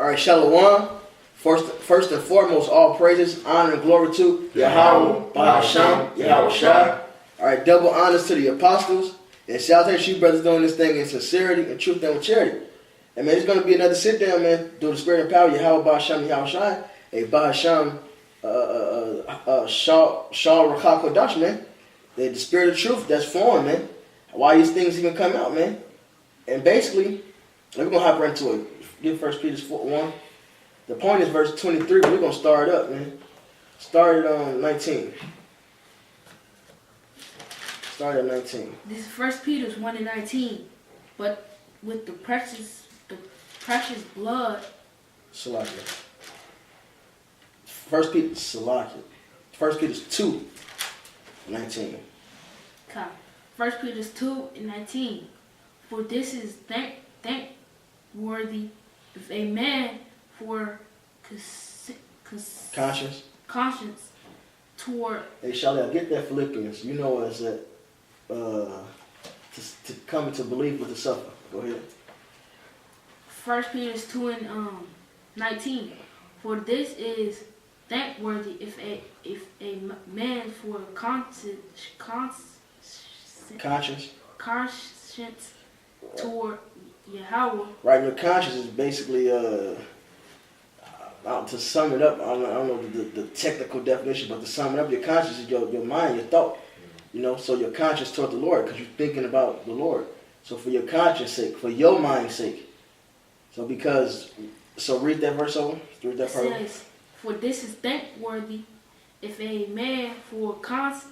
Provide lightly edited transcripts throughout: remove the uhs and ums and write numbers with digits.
All right, Shalom. First and foremost, all praises, honor, and glory to Yahweh, Bahasham, Yahweh Shai. All right, double honors to the apostles. And salutations to you brothers doing this thing in sincerity and truth and with charity. And man, it's going to be another sit down, man. Do the spirit and power, Yahweh, Bahasham, Yahweh Shai. A Bahasham, Shah Rakha Kodash, man. The spirit of truth that's flowing, man. Why these things even come out, man. And basically, we're going to hop right into it. Give 1 Peter 1. The point is verse 23. We're going to start up, man. Start at 19. Start at 19. This is 1 Peter 1 and 19. But with the precious blood. Salakia. 1 Peter, Salakia. 1 Peter 2, 19. Okay. 1 Peter 2 and 19. For this is thankworthy if a man for conscience toward. Hey, Charlie, get that Philippians. You know it's that to come into belief with the suffer. Go ahead. 1 Peter 2 and 19. For this is thankworthy if a man for conscience toward Yahweh. Right, your conscience is basically to sum it up. I don't know the technical definition, but to sum it up, your conscience is your mind, your thought. You know, so your conscience toward the Lord, because you're thinking about the Lord. So for your conscience sake, for your mind's sake. So read that verse over. Read that part. It says, for this is thankworthy if a man for conscience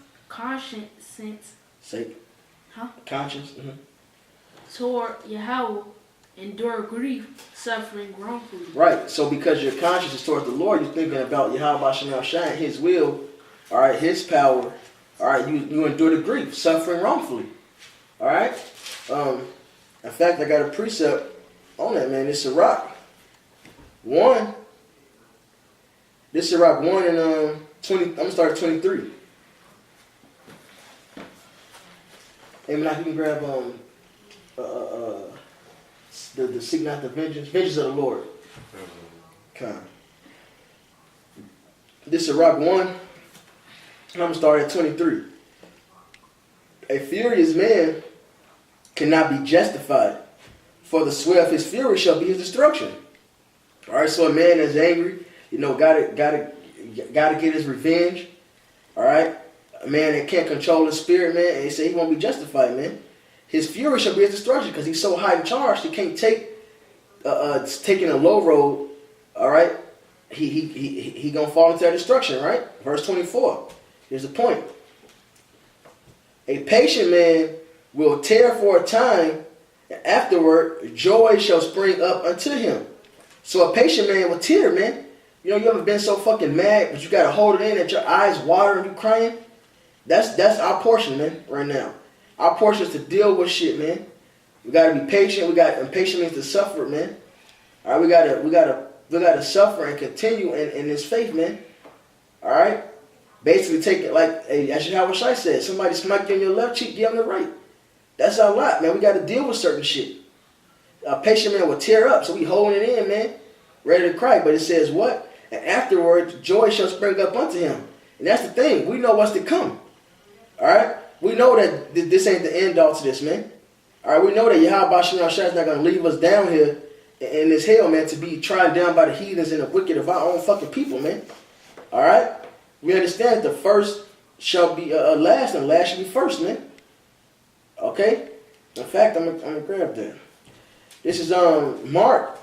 sake. Conscience. Mm-hmm. Toward Yahweh endure grief, suffering wrongfully. Right. So because your conscience is toward the Lord, you're thinking about Yahweh Shem Shine, His will, all right, His power. All right, you endure the grief, suffering wrongfully. All right. In fact, I got a precept on that, man. It's Sirach 1. This Sirach 1 and 20. I'm gonna start at 23. Hey, man, you can grab the seek not the vengeance of the Lord. Okay. This is Sirach 1. I'm going to start at 23. A furious man cannot be justified, for the sway of his fury shall be his destruction. All right, so a man that's angry, gotta get his revenge. All right, a man that can't control his spirit, man, and he say he won't be justified, man. His fury shall be his destruction because he's so high in charge he can't take taking a low road. All right, he gonna fall into that destruction. Right, verse 24. Here's the point. A patient man will tear for a time, and afterward joy shall spring up unto him. So a patient man will tear, man. You ever been so fucking mad, but you gotta hold it in that your eyes water and you crying? That's our portion, man, right now. Our portion is to deal with shit, man. We gotta be patient. And patient means to suffer, man. All right, we gotta suffer and continue in this faith, man. All right. Basically, take it like, as Yahweh Shai said, somebody smack you in your left cheek, give them the right. That's our lot, man. We got to deal with certain shit. A patient man will tear up, so we holding it in, man, ready to cry. But it says what? And afterwards, joy shall spring up unto him. And that's the thing. We know what's to come. All right? We know that this ain't the end all to this, man. All right? We know that Yahweh Shem Shai is not going to leave us down here in this hell, man, to be trodden down by the heathens and the wicked of our own fucking people, man. All right? We understand that the first shall be last, and last shall be first, man. Okay? In fact, I'm gonna grab that. This is Mark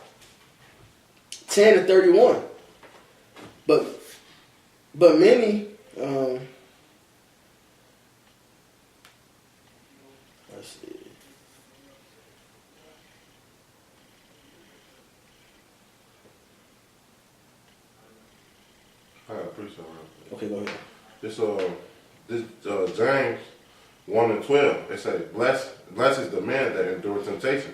10 and 31. But many let's see. I got a precept. Okay, go ahead. This James 1 and 12. It says, blessed is the man that endures temptation.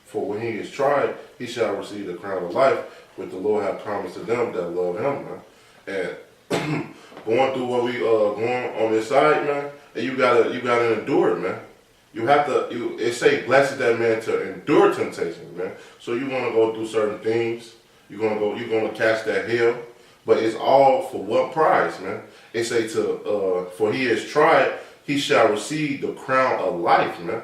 For when he is tried, he shall receive the crown of life, which the Lord hath promised to them that love him, man. And going through what we going on this side, man, and you gotta endure it, man. You have to. It say, blessed is that man to endure temptation, man. So you want to go through certain things. You're gonna catch that hill. But it's all for what prize, man? It say for he has tried, he shall receive the crown of life, man.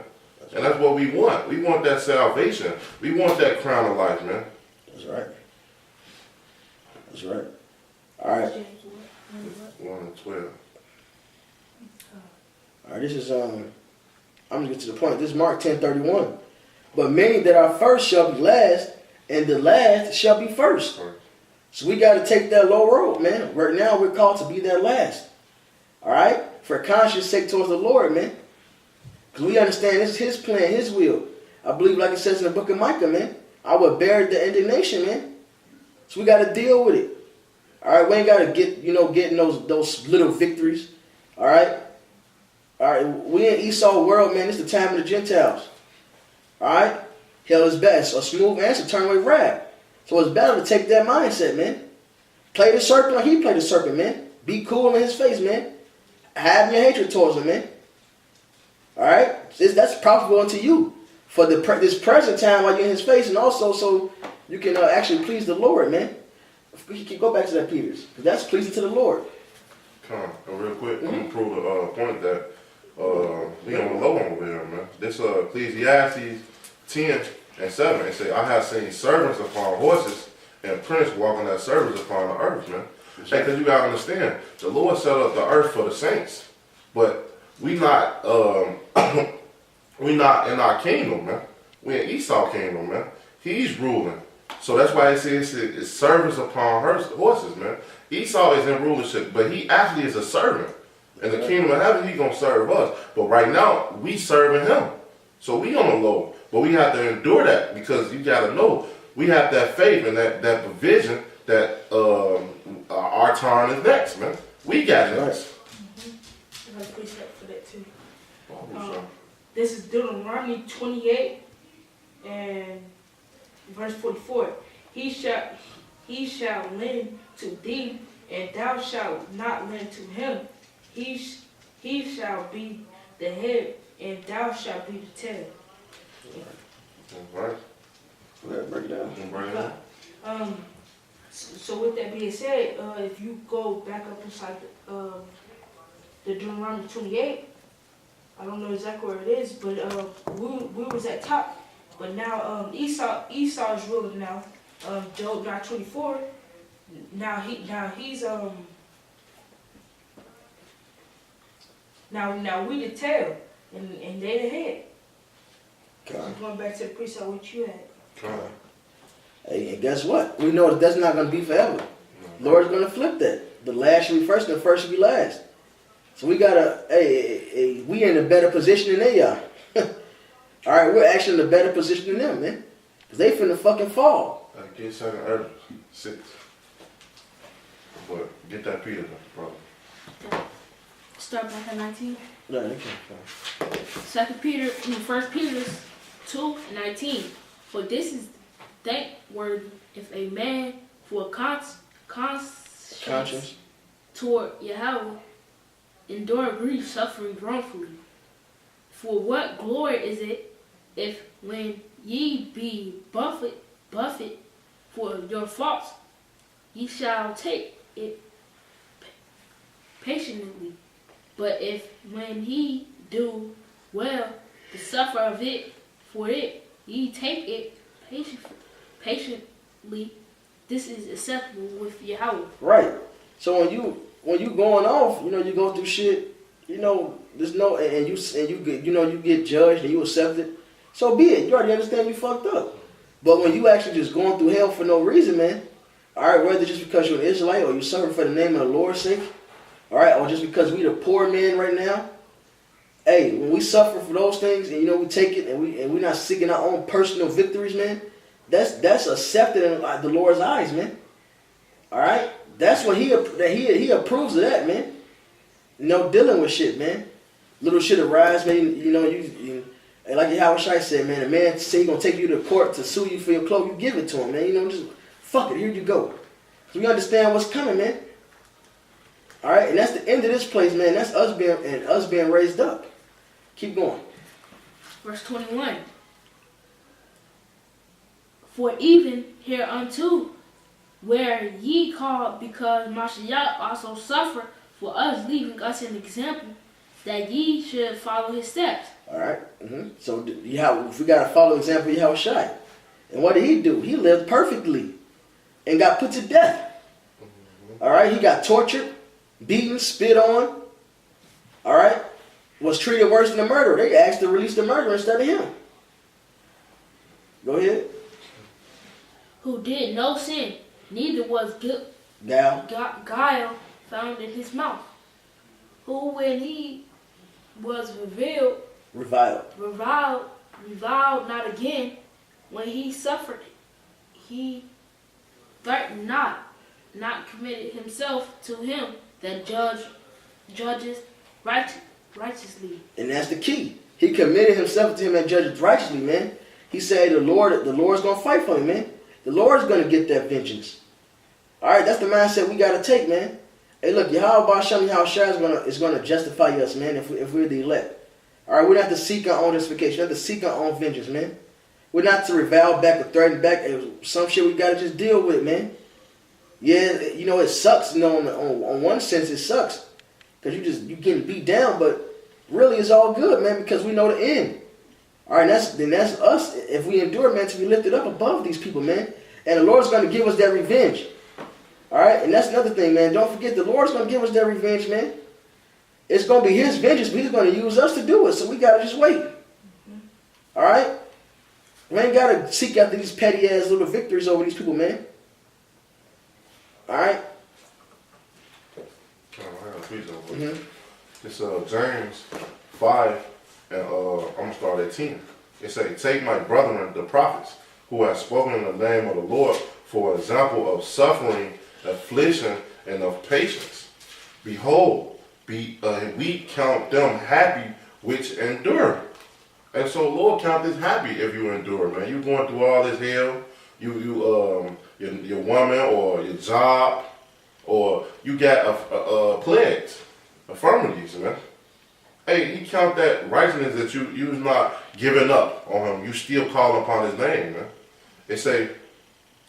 And that's what we want. We want that salvation. We want that crown of life, man. That's right. That's right. All right. 1 and 12. All right. This is I'm gonna get to the point. This is Mark 10:31. But many that are first shall be last, and the last shall be first. So we got to take that low road, man. Right now we're called to be that last. All right? For conscience sake towards the Lord, man. Because we understand this is his plan, his will. I believe like it says in the book of Micah, man. I will bear the indignation, man. So we got to deal with it. All right? We ain't got to getting those little victories. All right? All right? We in Esau world, man. It's the time of the Gentiles. All right? Hell is best. A smooth answer, turn away wrath. So it's better to take that mindset, man. Play the serpent like he played the serpent, man. Be cool in his face, man. Have your hatred towards him, man. All right? That's profitable unto you for this present time while you're in his face, and also so you can actually please the Lord, man. Go back to that, Peters. Because that's pleasing to the Lord. Come on, real quick. I'm going to prove the point that we on the low one over here, man. This Ecclesiastes 10:7, it say, I have seen servants upon horses and prince walking as servants upon the earth, man. Hey, because you got to understand, the Lord set up the earth for the saints, but we not we not in our kingdom, man. We in Esau kingdom, man. He's ruling. So that's why it says it's servants upon horses, man. Esau is in rulership, but he actually is a servant. In the kingdom of heaven, he's going to serve us. But right now, we serving him. So we on the low. But we have to endure that because you got to know, we have that faith and that provision that our turn is next, man. We got next. I got a precept for that too. This is Deuteronomy 28 and verse 44. He shall lend to thee, and thou shalt not lend to him. He shall be the head, and thou shalt be the tail. All right. Break it down. So with that being said, if you go back up inside the Deuteronomy 28, I don't know exactly where it is, but we was at top, but now Esau is ruling now. Job 9:24. Now he's now we the tail and they the head. So going back to the precept what you had. Hey, and guess what? We know that's not going to be forever. Lord's going to flip that. The last should be first, and the first should be last. So we gotta, we in a better position than they are. All right, we're actually in a better position than them, man. Because they finna fucking fall. Get 2 Earth 6. But get that Peter, brother. Start back at 19. No, they can't fall. 1 Peter 2:19. For this is thankworthy if a man for conscience toward Yahweh endure grief suffering wrongfully. For what glory is it if when ye be buffeted for your faults, ye shall take it patiently? But if when he do well to suffer of it for it, ye take it patiently, this is acceptable with Yahweh. Right. So when you going off, you go through shit, there's no and you get you get judged and you accept it. So be it. You already understand you fucked up. But when you actually just going through hell for no reason, man, all right, whether just because you're an Israelite or you suffer for the name of the Lord's sake, all right, or just because we the poor man right now, hey, when we suffer for those things and we take it and we're not seeking our own personal victories, man, that's accepted in the Lord's eyes, man. All right, that's when he approves of that, man. Dealing with shit, man. Little shit arise, man. You like Yahweh Shai said, man. A man say he gonna take you to court to sue you for your clothes, you give it to him, man. Just fuck it. Here you go. So we understand what's coming, man. All right, and that's the end of this place, man. That's us being raised up. Keep going. Verse 21. For even hereunto where ye called, because Mashiach also suffered for us, leaving us an example that ye should follow his steps. All right. So if we got to follow the example of Yahushua. And what did he do? He lived perfectly and got put to death. All right. He got tortured, beaten, spit on. All right. Was treated worse than a murderer. They asked to release the murderer instead of him. Go ahead. Who did no sin, neither was Gal. guile found in his mouth. Who, when he was Reviled. reviled not again. When he suffered, he threatened not committed himself to him that judges righteously. And that's the key. He committed himself to him that judges righteously, man. He said the Lord's going to fight for him, man. The Lord's going to get that vengeance. All right, that's the mindset we got to take, man. Hey, look, Yahweh Shem Yahushua is going to justify us, man, if we're the elect. All right, we don't have to seek our own justification. We have to seek our own vengeance, man. We're not to revile back or threaten back. Some shit we got to just deal with, man. Yeah, you know, it sucks. You know, on one sense, it sucks. Because you getting beat down, but really it's all good, man, because we know the end. All right, that's us. If we endure, man, to be lifted up above these people, man. And the Lord's going to give us that revenge. All right, and that's another thing, man. Don't forget, the Lord's going to give us that revenge, man. It's going to be his vengeance, but he's going to use us to do it, so we got to just wait. All right? We ain't got to seek after these petty-ass little victories over these people, man. All right? It's James 5, and I'm going to start at 10. It says, take my brethren, the prophets, who have spoken in the name of the Lord, for example of suffering, affliction, and of patience. Behold, we count them happy which endure. And so Lord count this happy if you endure, man. You going through all this hell, your woman or your job, or you got plagues, infirmities, man. Hey, he count that righteousness that you's not giving up on him. You still call upon his name, man. It say,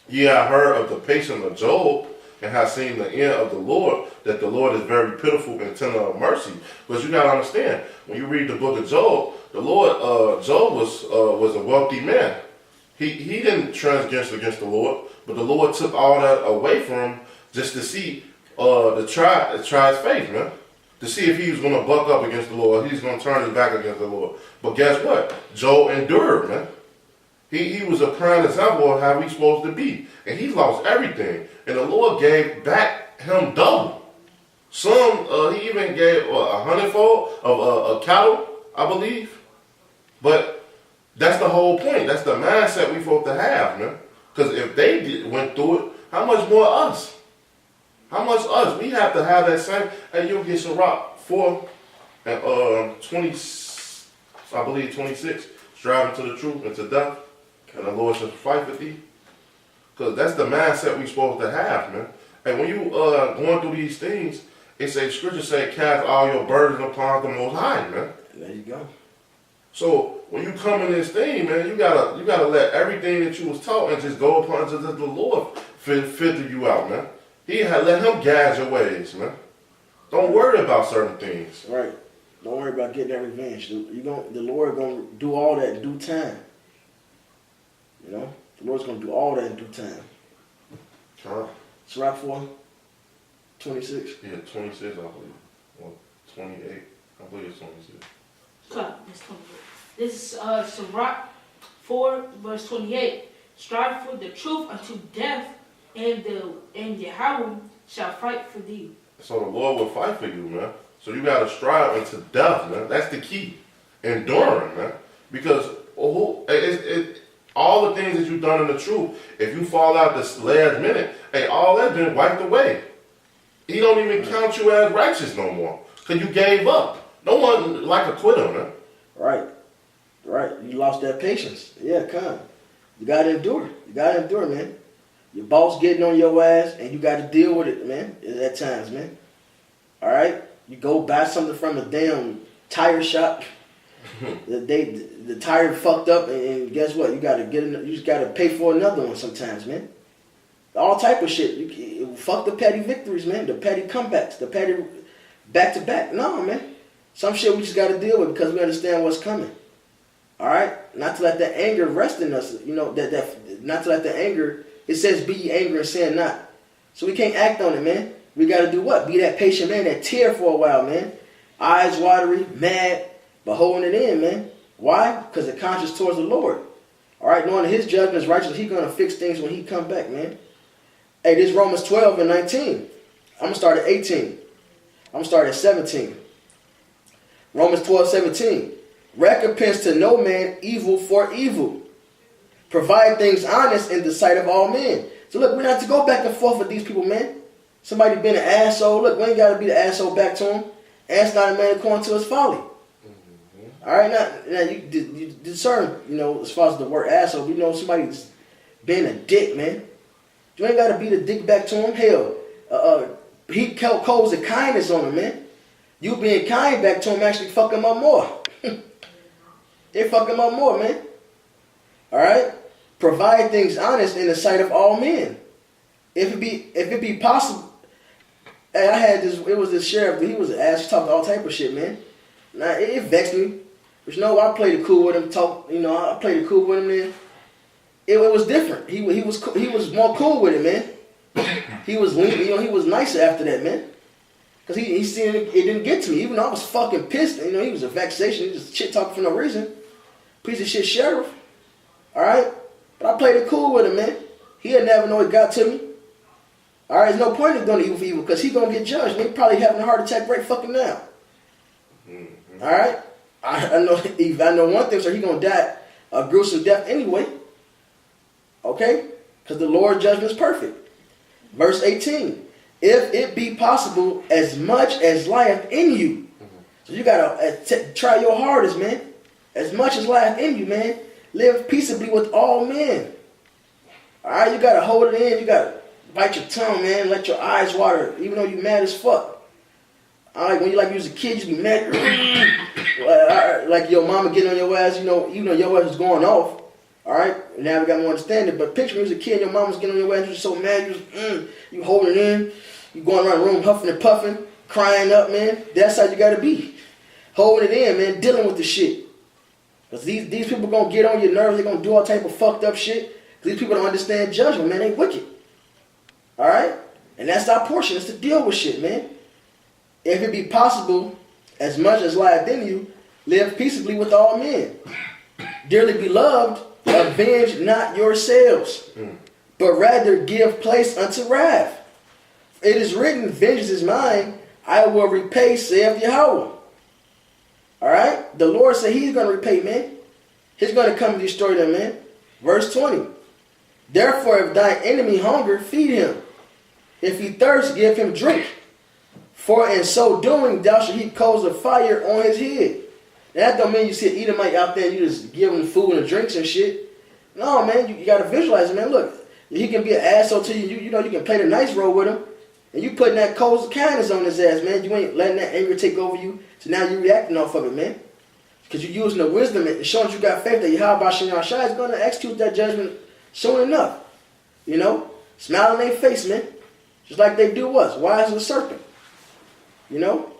ye have heard of the patience of Job, and have seen the end of the Lord, that the Lord is very pitiful and tender of mercy. But you gotta understand, when you read the book of Job, the Lord, Job was a wealthy man. He didn't transgress against the Lord, but the Lord took all that away from him just to see to try his faith, man. To see if he was going to buck up against the Lord, he's going to turn his back against the Lord. But guess what? Job endured, man. He was a prime example of how he's supposed to be. And he lost everything. And the Lord gave back him double. He even gave a hundredfold of a cattle, I believe. But that's the whole point. That's the mindset we're supposed to have, man. Because if they went through it, how much more us? How much us? We have to have that same. Hey, you'll get Sirach 4 and 20, I believe 26. Striving to the truth and to death. And the Lord shall fight for thee. Because that's the mindset we're supposed to have, man. And when you going through these things, it says, scripture say, cast all your burdens upon the Most High, man. There you go. So when you come in this thing, man, you gotta let everything that you was taught and just go upon to the Lord filter you out, man. Let him guide your ways, man. Don't worry about certain things. Right. Don't worry about getting that revenge. The Lord gonna do all that in due time. You know, the Lord's gonna do all that in due time. Huh? Sirach 4, 26. Yeah, 26, I believe. Or 28. I believe it's 26. This is Sirach 4, verse 28. Strive for the truth unto death, and Yahweh shall fight for thee. So the Lord will fight for you, man. So you gotta strive unto death, man. That's the key. Enduring, man. Because all the things that you've done in the truth, if you fall out this last minute, hey, all that's been wiped away. He don't even count you as righteous no more. Because you gave up. No one like a quitter, man. Right. You lost that patience. Yeah, come. You gotta endure. Man. Your boss getting on your ass, and you gotta deal with it, man. At times, man. All right. You go buy something from a damn tire shop. The tire fucked up, and guess what? You just gotta pay for another one sometimes, man. All type of shit. Fuck the petty victories, man. The petty comebacks. The petty back-to-back. No, man. Some shit we just got to deal with because we understand what's coming. All right? Not to let that anger rest in us. You know, not to let the anger, it says be ye angry and sin not. So we can't act on it, man. We got to do what? Be that patient man that tear for a while, man. Eyes watery, mad, but holding it in, man. Why? Because the conscience towards the Lord. All right? Knowing that his judgment is righteous, he's going to fix things when he come back, man. Hey, this Romans 12 and 19. I'm going to start at 18. I'm going to start at 17. Romans 12, 17. Recompense to no man evil for evil. Provide things honest in the sight of all men. So look, we don't have to go back and forth with these people, man. Somebody been an asshole. Look, we ain't got to be the asshole back to him. Ask not a man according to his folly. Mm-hmm. All right, now you discern, you know, as far as the word asshole, we know somebody's being a dick, man. You ain't got to be the dick back to him. Hell, he codes the kindness on him, man. You being kind back to him actually fuck him up more. They fuck him up more, man. All right? Provide things honest in the sight of all men. If it be possible. Hey, I had this, it was this sheriff, he was an ass, he talked all type of shit, man. Now, it vexed me. But you know, I played it cool with him, I played it cool with him, man. It was different. He was more cool with it, man. He was lean, he was nicer after that, man. Because he seen it didn't get to me. Even though I was fucking pissed, he was a vexation. He was shit talking for no reason. Piece of shit sheriff. Alright? But I played it cool with him, man. He'll never know it got to me. Alright, there's no point in doing evil for evil because he's going to get judged. And he probably having a heart attack right fucking now. Mm-hmm. Alright? I know one thing, so he's going to die a gruesome death anyway. Okay? Because the Lord's judgment is perfect. Verse 18. If it be possible, as much as lieth in you. Mm-hmm. So you got to try your hardest, man. As much as lieth in you, man. Live peaceably with all men. Alright? You got to hold it in. You got to bite your tongue, man. Let your eyes water, even though you mad as fuck. Alright, when you was a kid, you be mad. Like your mama getting on your ass, even though your ass was going off. Alright, now we got more understanding. But picture when you was a kid and your mom was getting on your ass, you was so mad, you holding it in, you going around the room huffing and puffing, crying up, man. That's how you gotta be. Holding it in, man, dealing with the shit. Because these people gonna get on your nerves, they gonna do all type of fucked up shit. These people don't understand judgment, man, they wicked. Alright? And that's our portion, is to deal with shit, man. If it be possible, as much as lieth in you, live peaceably with all men. Dearly beloved, avenge not yourselves, but rather give place unto wrath. It is written, vengeance is mine, I will repay, saith Yahweh. Alright? The Lord said he's going to repay, man. He's going to come and destroy them, man. Verse 20. Therefore, if thine enemy hunger, feed him. If he thirst, give him drink. For in so doing, thou shalt heap coals of fire on his head. Now, that don't mean you see an Edomite out there and you just give him food and drinks and shit. No, man, you got to visualize it, man. Look, he can be an asshole to you. You know, you can play the nice role with him. And you putting that coals of kindness on his ass, man. You ain't letting that anger take over you. So now you reacting off of it, man. Because you're using the wisdom and showing you got faith that Yahweh Shem Shai is going to execute that judgment soon enough. You know? Smile on their face, man. Just like they do us. Wise as a serpent. You know?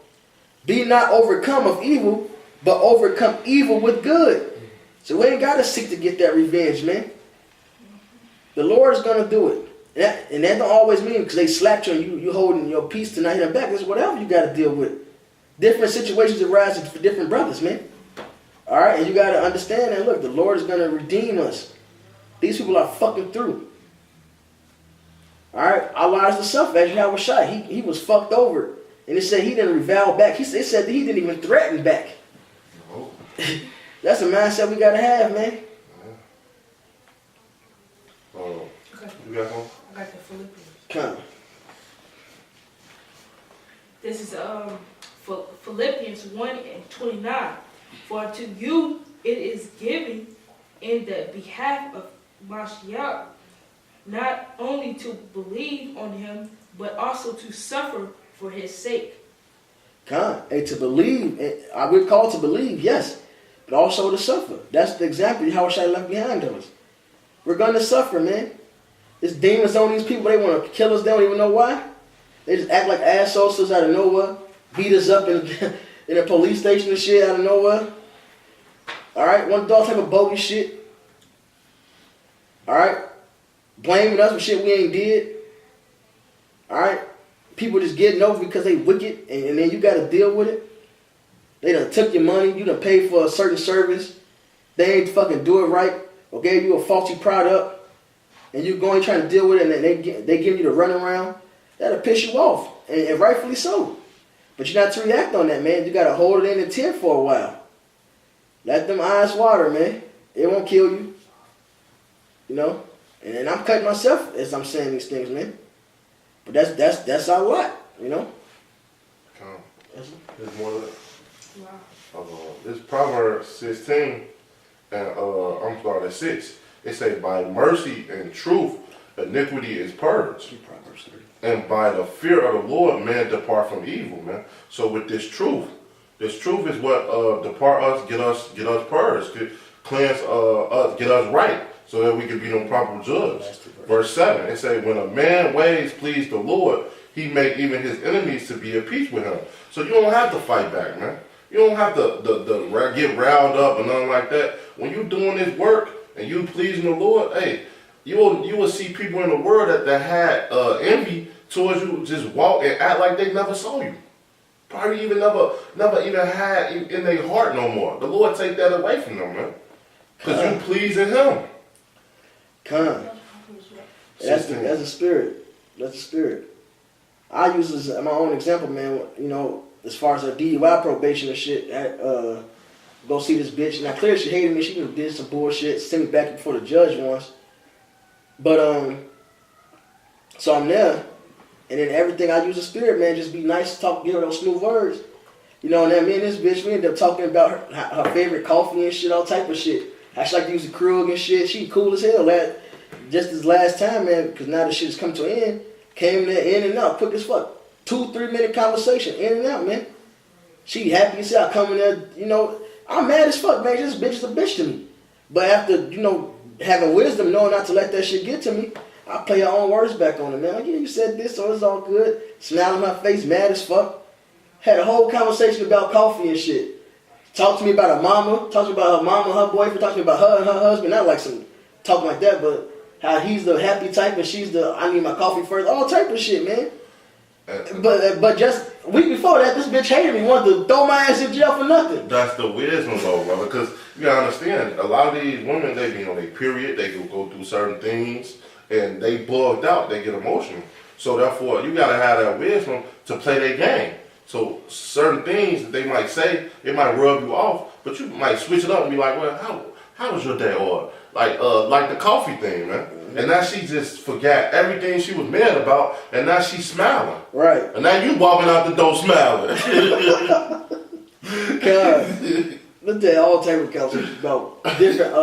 Be not overcome of evil, but overcome evil with good. So we ain't got to seek to get that revenge, man. The Lord is going to do it. And that don't always mean because they slapped you and you holding your peace tonight and back. It's whatever you got to deal with. Different situations arise for different brothers, man. All right? And you got to understand that, look, the Lord is going to redeem us. These people are fucking through. All right? Our lives are self, as Yahweh Shai. He was fucked over. And it said he didn't revile back. It said that he didn't even threaten back. No. That's a mindset we got to have, man. Okay. You got one? I got the Philippians. Come. This is Philippians 1:29. For to you it is given in the behalf of Mashiach, not only to believe on him, but also to suffer for his sake. Come. Hey, to believe. We're called to believe, yes. But also to suffer. That's the example how Shai left behind us. We're going to suffer, man. There's demons on these people. They want to kill us. They don't even know why. They just act like assholes out of nowhere. Beat us up in in a police station and shit out of nowhere. All right, want to do all type of bogus shit. All right, blaming us for shit we ain't did. All right, people just getting over because they wicked, and then you got to deal with it. They done took your money. You done paid for a certain service. They ain't fucking do it right or gave you a faulty product, and you going trying to deal with it, and they give you the runaround. That'll piss you off, and rightfully so. But you're not to react on that, man. You got to hold it in the tent for a while. Let them eyes water, man. It won't kill you. You know? And I'm cutting myself as I'm saying these things, man. But that's our lot, you know? There's more of that. Wow. This Proverbs 16, and I'm starting at 6. It say, by mercy and truth, iniquity is purged. Proverbs 30. And by the fear of the Lord, man depart from evil, man. So with this truth is what depart us, get us purged, cleanse us, get us right, so that we can be no proper judge. Verse 7, it say, when a man ways please the Lord, he make even his enemies to be at peace with him. So you don't have to fight back, man. You don't have to get riled up and nothing like that. When you doing this work and you pleasing the Lord, hey, you will see people in the world that had envy towards you just walk and act like they never saw you. Probably even never even had in their heart no more. The Lord take that away from them, man. Because you pleasing him. Come. That's a spirit. That's a spirit. I use this as my own example, man. You know, as far as a DUI probation and shit, go see this bitch. Now, clearly she hated me. She did some bullshit, sent me back before the judge once. But, so I'm there. And then everything I use the spirit, man, just be nice, talk, give her those smooth words. You know, and then me and this bitch, we ended up talking about her favorite coffee and shit, all type of shit. How she like to use the Krug and shit. She cool as hell. Just this last time, man, because now the shit has come to an end. Came there in and out, quick as fuck. 2-3 minute conversation, in and out, man. She happy as hell. I come in there, you know, I'm mad as fuck, man. This bitch is a bitch to me. But after, you know, having wisdom, knowing not to let that shit get to me, I play her own words back on it, man. Like, yeah, you said this, so it's all good. Smile on my face, mad as fuck. Had a whole conversation about coffee and shit. Talked to me about her mama. Talked to me about her mama, her boyfriend. Talked to me about her and her husband. Not like some talking like that, but how he's the happy type and she's the I need my coffee first. All type of shit, man. But just a week before that, this bitch hated me. Wanted to throw my ass in jail for nothing. That's the wisdom, though, brother. Because you gotta understand, a lot of these women, they be on their period. They go through certain things, and they bugged out. They get emotional. So therefore, you gotta have that wisdom to play their game. So certain things that they might say, it might rub you off, but you might switch it up and be like, well, how was your day? Or like the coffee thing, man. Mm-hmm. And now she just forgot everything she was mad about, and now she's smiling. Right. And now you walking out the door smiling. God. Look at all type of conversations about different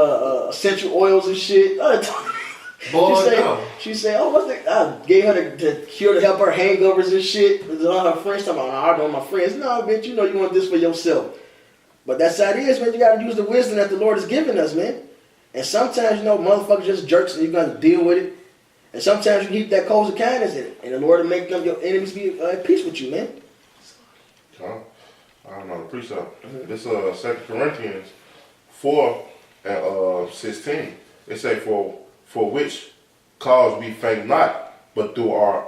essential oils and shit. Boy, she say, oh, what's that? I gave her the cure to help her hangovers and shit. All her friends talking about, I don't know my friends. No, bitch, you know you want this for yourself. But that's how it is, man. You got to use the wisdom that the Lord has given us, man. And sometimes, you know, motherfuckers just jerks and you got to deal with it. And sometimes you keep that coals of kindness in it. And the Lord will make them, your enemies be at peace with you, man. I don't know, precept. Mm-hmm. This 2 Corinthians 4 and 16. It say, for which cause we faint not, but through our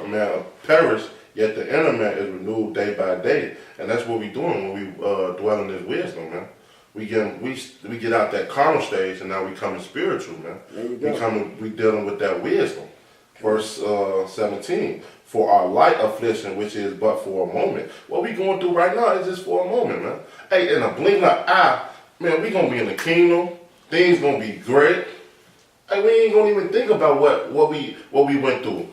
man perish, yet the inner man is renewed day by day. And that's what we doing when we dwell in this wisdom, man. We get out that carnal stage, and now we coming spiritual, man. We dealing with that wisdom. Verse 17. For our light affliction, which is but for a moment. What we going through right now is just for a moment, man. Hey, in a blink of an eye, man, we gonna be in the kingdom. Things gonna be great. Hey, we ain't gonna even think about what we went through.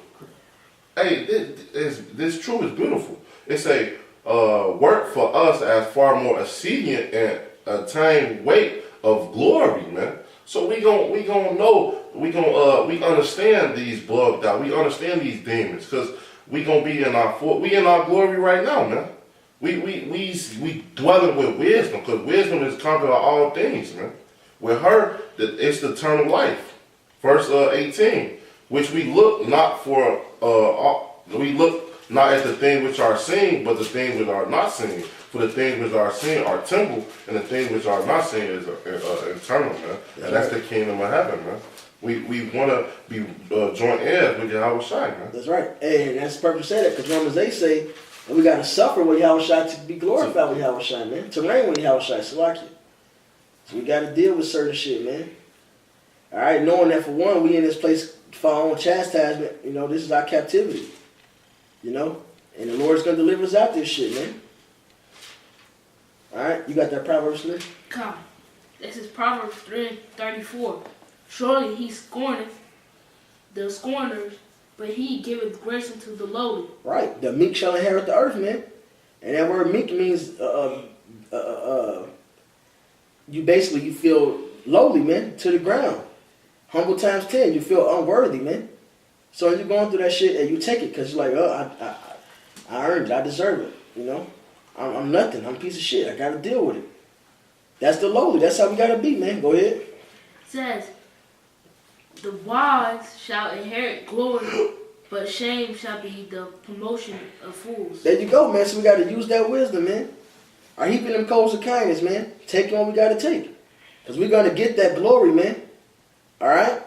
Hey, this truth is beautiful. It's a work for us as far more exceeding and attain weight of glory, man. So we know we understand these bugged out. We understand these demons because we gonna be in our glory right now, man. We dwelling with wisdom because wisdom is conquering all things, man. With her, it's the eternal life. Verse 18, which we look not for, we look not at the things which are seen, but the things which are not seen. For the things which are seen are temporal, and the things which are not seen is eternal, man. And that's the kingdom of heaven, man. We want to be joint heirs with Yahweh Shai, man. That's right. Hey, and that's the purpose of that, because Romans 8 say that we got to suffer with Yahweh Shai to be glorified with Yahweh Shai, man. To reign with Yahweh Shai, Salakia. So we got to deal with certain shit, man. All right, knowing that for one, we in this place for our own chastisement. You know, this is our captivity. You know, and the Lord's gonna deliver us out this shit, man. All right, you got that Proverbs 3? Come. This is Proverbs 3:34. Surely he scorneth the scorners, but he giveth grace unto the lowly. Right, the meek shall inherit the earth, man. And that word meek means you feel lowly, man, to the ground. Humble times 10, you feel unworthy, man. So you're going through that shit and you take it because you're like, oh, I earned it, I deserve it, you know. I'm nothing, I'm a piece of shit, I got to deal with it. That's the lowly, that's how we got to be, man. Go ahead. It says, the wise shall inherit glory, but shame shall be the promotion of fools. There you go, man. So we got to use that wisdom, man. Are heaping them coals of kindness, man. Take what we got to take. Because we're going to get that glory, man. All right?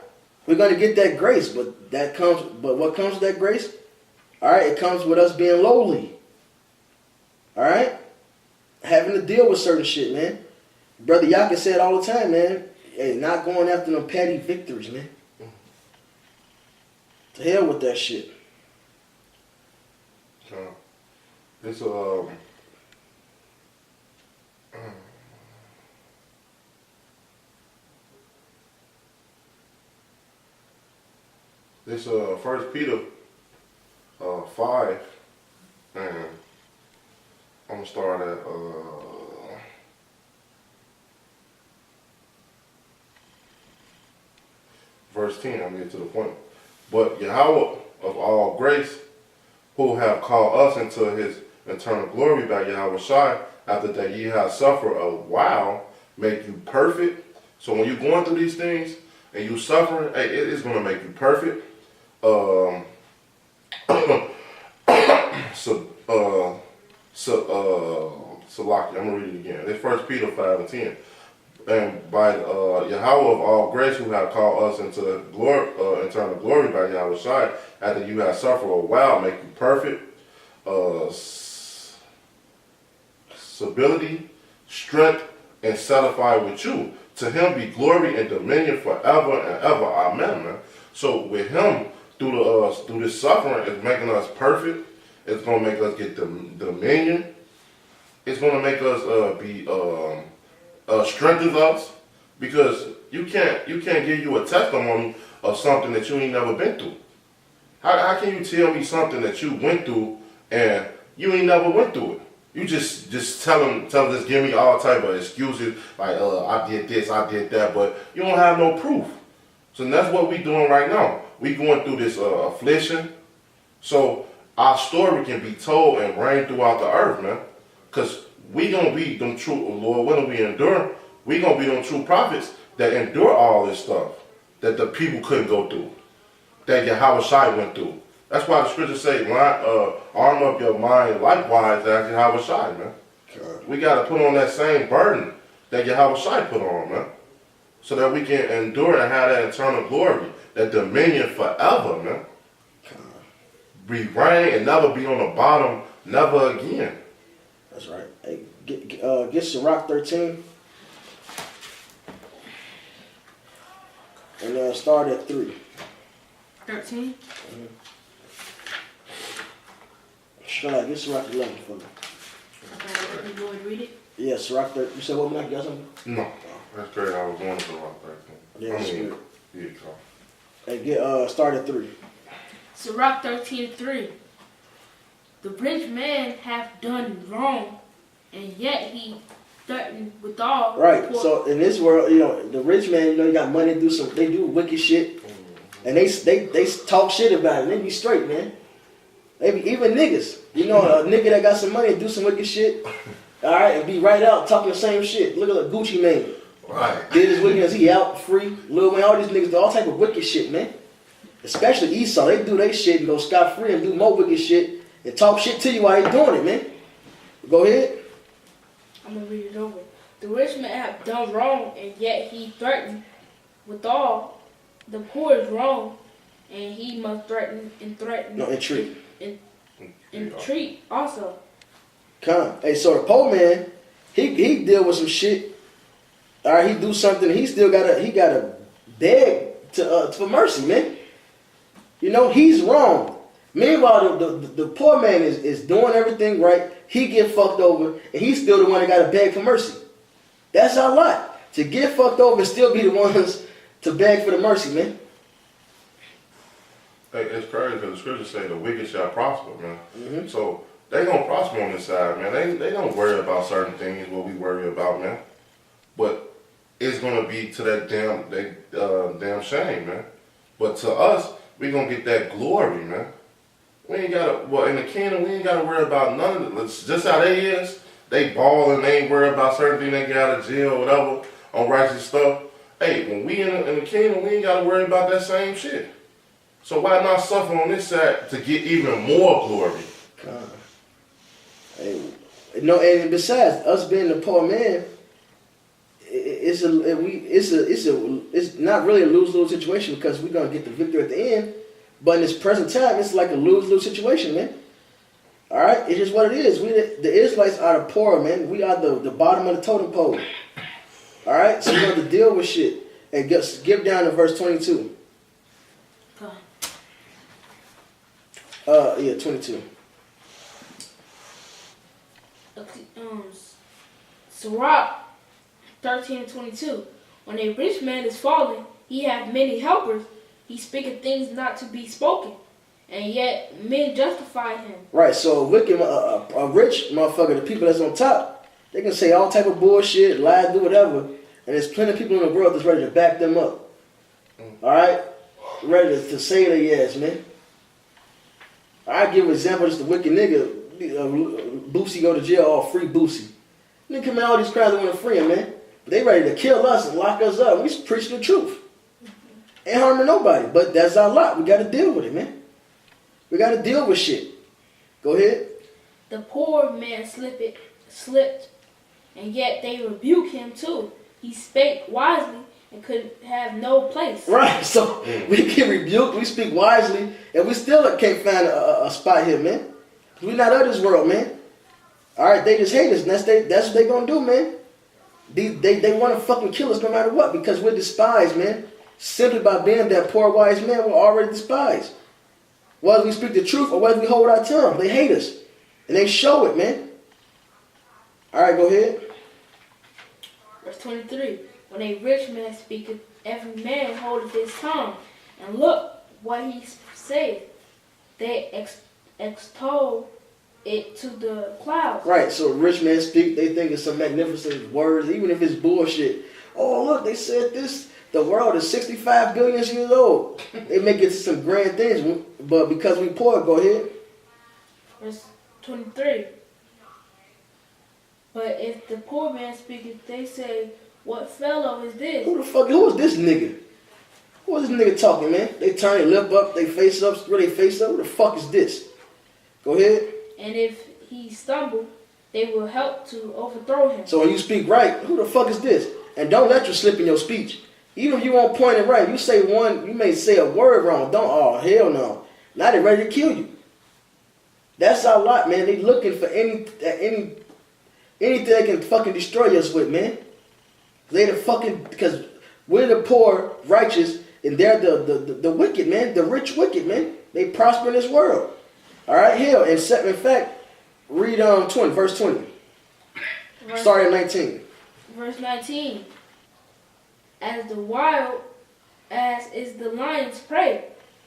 We're going to get that grace, but what comes with that grace? All right, it comes with us being lowly. All right? Having to deal with certain shit, man. Brother Yaka said all the time, man, hey, not going after them petty victories, man. To hell with that shit. This This 1 Peter 5, and I'm gonna start at verse 10. I'm getting to the point. But Yahweh of all grace, who have called us into his eternal glory by Yahweh Shai, after that ye have suffered a while, make you perfect. So when you're going through these things and you suffering, hey, it is gonna make you perfect. Salaki, I'm gonna read it again. It's 1 Peter 5 and 10. And by Yahweh of all grace, who have called us into the glory, eternal glory by Yahweh Shai, after you have suffered a while, make you perfect, stability, strength, and satisfy with you. To him be glory and dominion forever and ever. Amen, man. So with him, through this suffering, it's making us perfect. It's gonna make us get the dominion. It's gonna make us strengthen us, because you can't give you a testimony of something that you ain't never been through. How can you tell me something that you went through and you ain't never went through it? You just give me all type of excuses like I did this, I did that, but you don't have no proof. So that's what we doing right now. We going through this affliction, so our story can be told and reign throughout the earth, man. Cause we gonna be them true, Lord, when we endure, we gonna be them true prophets that endure all this stuff that the people couldn't go through, that Yahweh Shai went through. That's why the scriptures say, arm up your mind likewise as Yahweh Shai, man. God. We gotta put on that same burden that Yahweh Shai put on, man, so that we can endure and have that eternal glory, that dominion forever, man. Be reign and never be on the bottom, never again. That's right. Hey, get Sirach 13. And start at 3. 13? Mm-hmm. Sure, get Sirach 11 for me. Okay, you going to read it? Yeah, Sirach 13. You said what, Mike? You got something? No. That's great. I was going to Sirach 13. Yeah, that's good. Yeah, come. Hey, get start at 3. Sirach 13:3. The rich man hath done wrong, and yet he threatened withal. Right. So in this world, the rich man, you got money to do they do wicked shit, and they talk shit about it. And they be straight, man. They be even niggas. A nigga that got some money and do some wicked shit, all right, and be right out talking the same shit. Look at the Gucci Mane. Right. Did his wickedness, he out free. Lil Wayne, all these niggas do all type of wicked shit, man. Especially Esau, they do they shit and go scot free and do more wicked shit and talk shit to you while they doing it, man. Go ahead. I'm gonna read it over. The rich man have done wrong, and yet he threatened with all. The poor is wrong, and he must threaten. No, entreat. Entreat also. Come. Hey, so the poor man, he deal with some shit. All right, he do something. He still gotta beg to for mercy, man. You know he's wrong. Meanwhile, the poor man is doing everything right. He get fucked over, and he's still the one that gotta beg for mercy. That's our lot. To get fucked over and still be the ones to beg for the mercy, man. Hey, it's crazy because the scriptures say the wicked shall prosper, man. Mm-hmm. So they gonna prosper on this side, man. They don't worry about certain things what we worry about, man. But it's gonna be to that damn shame, man. But to us, we gonna get that glory, man. We ain't gotta, well, in the kingdom, we ain't gotta worry about none of it. It's just how they is. They ball and they ain't worry about certain things. They get out of jail or whatever on righteous stuff. Hey, when we in the kingdom, we ain't gotta worry about that same shit. So why not suffer on this side to get even more glory? Hey, no, and besides us being the poor man, it's not really a lose-lose situation because we're gonna get the victory at the end. But in this present time, it's like a lose-lose situation, man. All right, it is what it is. The Israelites are the poor, man. We are the bottom of the totem pole. All right, so we have to deal with shit. And skip down to verse 22. Yeah, 22. Sirach 13:22. When a rich man is fallen, he hath many helpers. He speaketh things not to be spoken, and yet men justify him. Right, so a rich motherfucker, the people that's on top, they can say all type of bullshit, lie, do whatever, and there's plenty of people in the world that's ready to back them up. All right, ready to say their yes, man. I give an example, just a wicked nigga, Boosie go to jail, all free Boosie. Nigga come out all these crowds that want to free him, man. But they ready to kill us and lock us up. We just preach the truth. Ain't harming nobody, but that's our lot. We got to deal with it, man. We got to deal with shit. Go ahead. The poor man slipped, and yet they rebuke him too. He spake wisely and could have no place. Right, so we get rebuked, we speak wisely, and we still can't find a spot here, man. We're not of this world, man. All right, they just hate us, and that's what they gonna do, man. They want to fucking kill us no matter what because we're despised, man. Simply by being that poor wise man, we're already despised. Whether we speak the truth or whether we hold our tongue, they hate us. And they show it, man. All right, go ahead. Verse 23. When a rich man speaketh, every man holdeth his tongue. And look what he saith. They extol it to the clouds. Right, so rich men speak, they think it's some magnificent words, even if it's bullshit. Oh, look, they said this. The world is 65 billion years old. They make it some grand things, but because we poor, go ahead. Verse 23. But if the poor man speaketh, they say, what fellow is this? Who is this nigga? Who is this nigga talking, man? They turn their lip up, they face up, screw their face up. Who the fuck is this? Go ahead. And if he stumble, they will help to overthrow him. So when you speak right, who the fuck is this? And don't let you slip in your speech. Even if you won't point it right, you may say a word wrong. Oh, hell no. Now they're ready to kill you. That's our lot, man. They looking for anything they can fucking destroy us with, man. Because we're the poor, righteous, and they're the wicked, man. The rich wicked, man. They prosper in this world. All right, hell. In fact, read 20, verse 20. Start at 19. Verse 19. As the wild as is the lion's prey,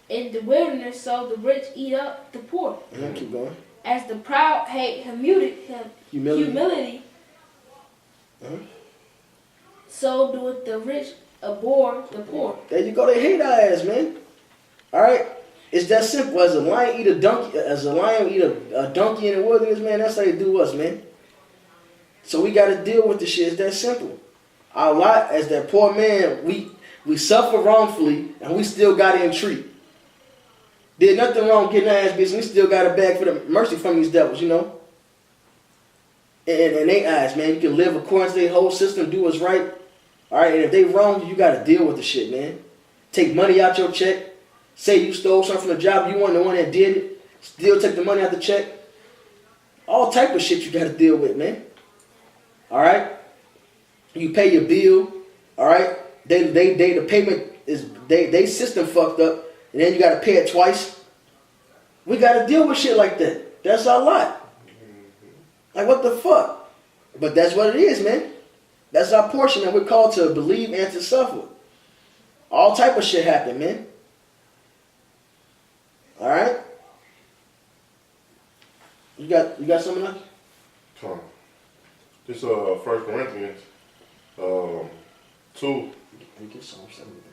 in the wilderness, so the rich eat up the poor. Keep going. As the proud hate humility, so doeth the rich abhor the poor. There you go. They hate our ass, man. All right. It's that simple. As a lion eat a donkey, a donkey in the wilderness, man. That's how they do us, man. So we got to deal with the shit. It's that simple. Our lot as that poor man, we suffer wrongfully and we still got in treat. Did nothing wrong getting our ass beat, and we still got a bag for the mercy from these devils, you know. And they eyes, man, you can live according to their whole system, do what's right. All right, and if they wrong you, you got to deal with the shit, man. Take money out your check. Say you stole something from the job, you weren't the one that did it. Still take the money out the check. All type of shit you got to deal with, man. All right. You pay your bill. All right. The payment is they system fucked up, and then you got to pay it twice. We got to deal with shit like that. That's our lot. Like what the fuck? But that's what it is, man. That's our portion, and we're called to believe and to suffer. All type of shit happen, man. All right. You got something else? Come. This 1 Corinthians 2,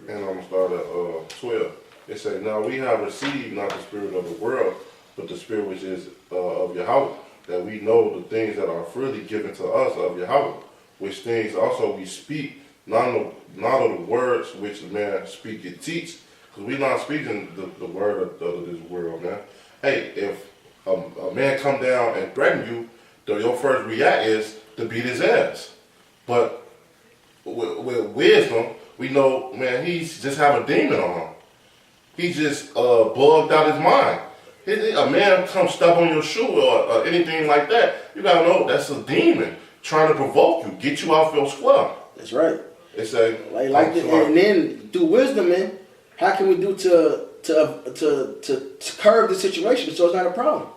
and I'm gonna start at 12. It says, "Now we have received not the spirit of the world, but the spirit which is of Yahweh, that we know the things that are freely given to us of Yahweh, which things also we speak, not of the words which man speak and teach." Because we're not speaking the word of this world, man. Hey, if a man come down and threaten you, your first react is to beat his ass. But with wisdom, we know, man, he's just have a demon on him. He just bugged out his mind. A man come step on your shoe or anything like that, you gotta know that's a demon trying to provoke you, get you off your square. That's right. It's a and then through wisdom, man, how can we do to curb the situation so it's not a problem?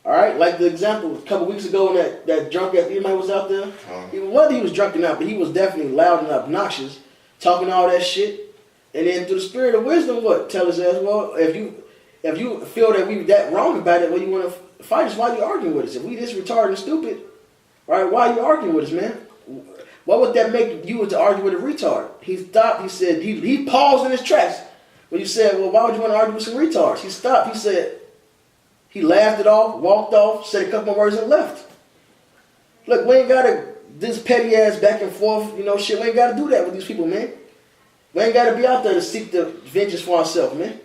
All right, like the example a couple weeks ago when that drunk ass anybody was out there. Whether he was drunk or not, but he was definitely loud and obnoxious, talking all that shit. And then through the spirit of wisdom, what tell us as well? If you feel that we that wrong about it, well, you want to fight us. Why are you arguing with us? If we this retarded and stupid, all right, why are you arguing with us, man? What would that make you to argue with a retard? He stopped. He said he paused in his tracks when you said, "Well, why would you want to argue with some retards?" He stopped. He said. He laughed it off, walked off, said a couple more words and left. Look, we ain't got to, this petty ass back and forth, shit, we ain't got to do that with these people, man. We ain't got to be out there to seek the vengeance for ourselves, man.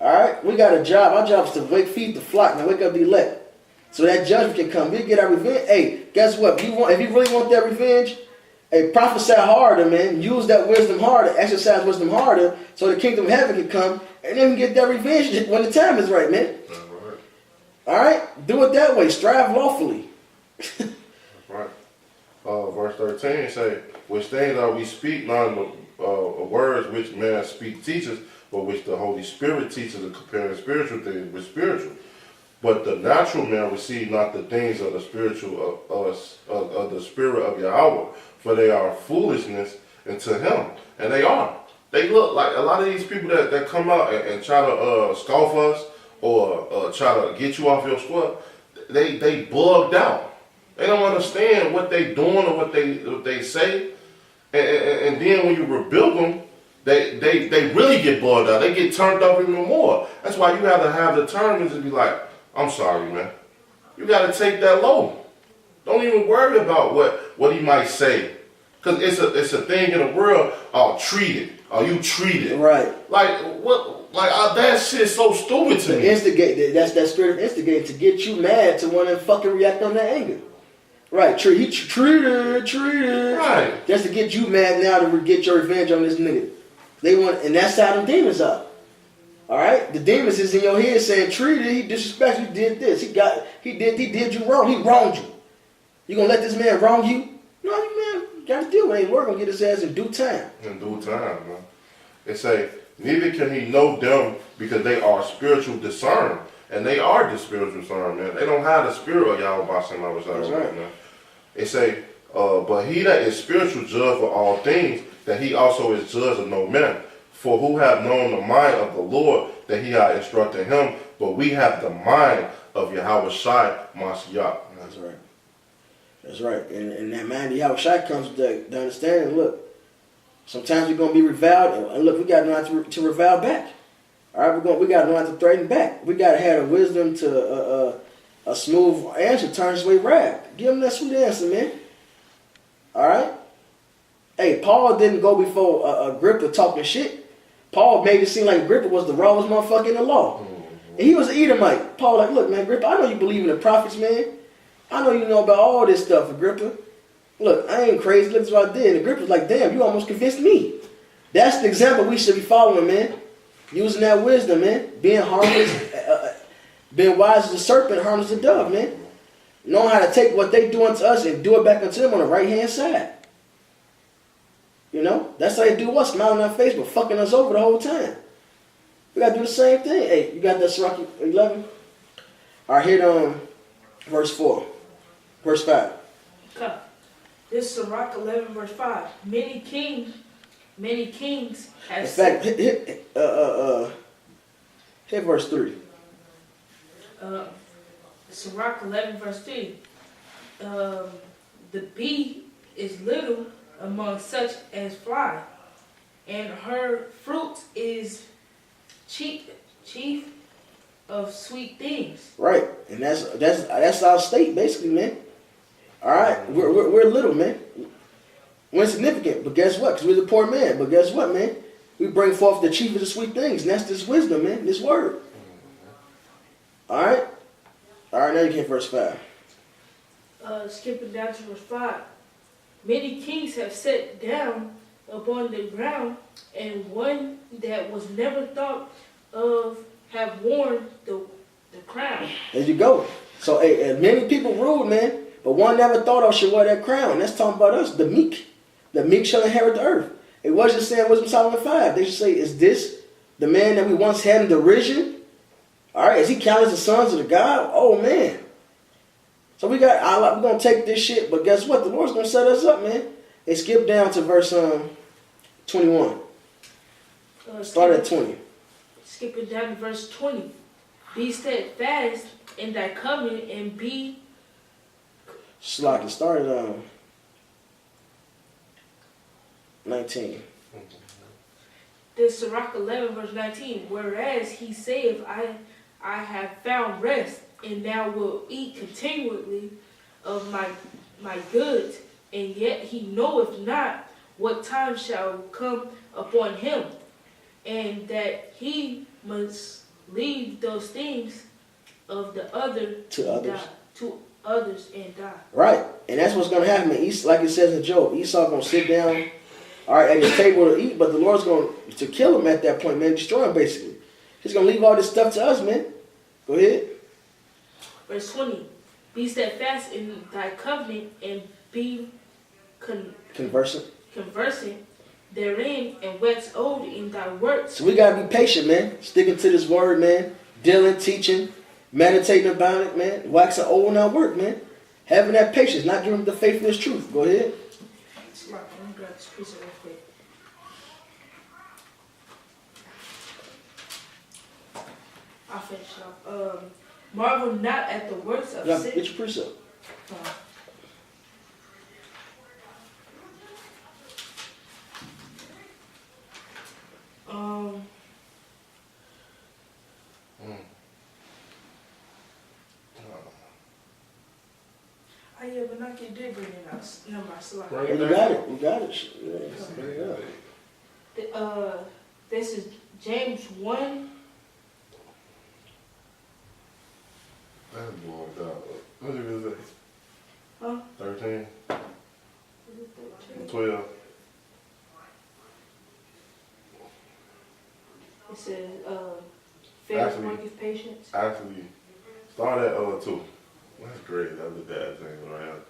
All right? We got a job. Our job is to feed the flock, man, wake up the elect. So that judgment can come. We get our revenge. Hey, guess what? If you really want that revenge, hey, prophesy harder, man. Use that wisdom harder. Exercise wisdom harder so the kingdom of heaven can come. And then we get that revenge when the time is right, man. All right? Do it that way. Strive lawfully. That's right. Verse 13 say, "Which things are we speak, not words which man speak teaches, but which the Holy Spirit teaches, and comparing spiritual things with spiritual. But the natural man receive not the things of the spiritual of the spirit of Yahweh, for they are foolishness unto him." And they are. They look like a lot of these people that come out and try to scoff us or try to get you off your square. They bugged out. They don't understand what they doing or what they say. And then when you rebuke them, they really get bugged out. They get turned up even more. That's why you have to have the determined to be like, "I'm sorry, man." You got to take that low. Don't even worry about what he might say. Because it's a thing in the world, treat it. You treat it. Right. Like, what? Like, that shit's so stupid to me. Instigate. That's that spirit of instigating to get you mad to want to fucking react on that anger. Right. Treat it. Right. Just to get you mad now to get your revenge on this nigga. And that's how them demons are. All right. The demons is in your head saying, "Treat it. He disrespected you. Did this. He did you wrong. He wronged you. You gonna let this man wrong you? No, man. Got to deal with it. We're going to get his ass in due time. In due time, man. It say, "Neither can he know them because they are spiritual discerned." And they are the spiritual discerned, man. They don't have the spirit of Yahweh Bashem. That's right. Man. It say, "But he that is spiritual judge for all things, that he also is judge of no man. For who have known the mind of the Lord, that he hath instructed him, but we have the mind of Yahweh Shai Mashiach." That's right. That's right. And that mind of Yahweh Shai comes with the understanding, look, sometimes we're going to be reviled, and look, we got to know how to revile back. All right, we got to know how to threaten back. We got to have the wisdom to a smooth answer turns away wrath. Give them that sweet answer, man. All right? Hey, Paul didn't go before Agrippa talking shit. Paul made it seem like Agrippa was the rawest motherfucker in the law. And he was an Edomite. Paul like, look, man, Agrippa, I know you believe in the prophets, man. I know you know about all this stuff, Agrippa. Look, I ain't crazy. Look at what I did. And Agrippa's like, damn, you almost convinced me. That's the example we should be following, man. Using that wisdom, man. Being harmless, being wise as a serpent, harmless as a dove, man. Knowing how to take what they do unto us and do it back unto them on the right-hand side. You know? That's how they do us, smiling on our face, but fucking us over the whole time. We got to do the same thing. Hey, you got that Sirach 11? All right, hit verse 4. Verse 5. Okay. This is Sirach 11, verse 5. Many kings have In fact, hit verse 3. Sirach 11, verse 3. The bee is little among such as fly, and her fruit is chief of sweet things. Right, and that's our state, basically, man. All right, we're little, man. We're insignificant, but guess what? Because we're the poor man. But guess what, man? We bring forth the chief of the sweet things, and that's this wisdom, man. This word. All right. All right, now you can verse 5. Skipping down to verse 5. Many kings have sat down upon the ground, and one that was never thought of have worn the crown. There you go. So many people ruled, man, but one never thought of should wear that crown. That's talking about us, the meek. The meek shall inherit the earth. It wasn't saying Wisdom Solomon 5. They should say, is this the man that we once had in derision? All right, is he counted as the sons of the God? Oh, man. So we're going to take this shit, but guess what? The Lord's going to set us up, man. They skip down to verse 21. Start at 20. Skipping down to verse 20. Be steadfast in thy covenant and be... Slack, start at 19. This Sirach 11, verse 19. Whereas he saith, I have found rest, and thou wilt eat continually of my goods, and yet he knoweth not what time shall come upon him, and that he must leave those things of the other To others. to others and die. Right, and that's what's going to happen. Like it says in Job, Esau going to sit down, all right, at his table to eat, but the Lord's going to kill him at that point, man, destroy him basically. He's going to leave all this stuff to us, man. Go ahead. Verse 20. Be steadfast in thy covenant and be Conversing. conversant therein, and wax old in thy works. So we got to be patient, man. Sticking to this word, man. Dealing, teaching, meditating about it, man. Waxing old in our work, man. Having that patience, not giving the faithfulness truth. Go ahead. Let me grab this piece real quick. I'll finish it off. Marvel not at the works of Get sin. your precept. Yeah, but not did bring it out. Number slide. Right. Yeah, you got it. You got it. Yeah. Bring it up. This is James 1. That's going down. What did you say? Huh? 13, Is it 13? 12. It says, faith Actually- worketh patience. Actually, start at 2. That's great. That's the dad thing around.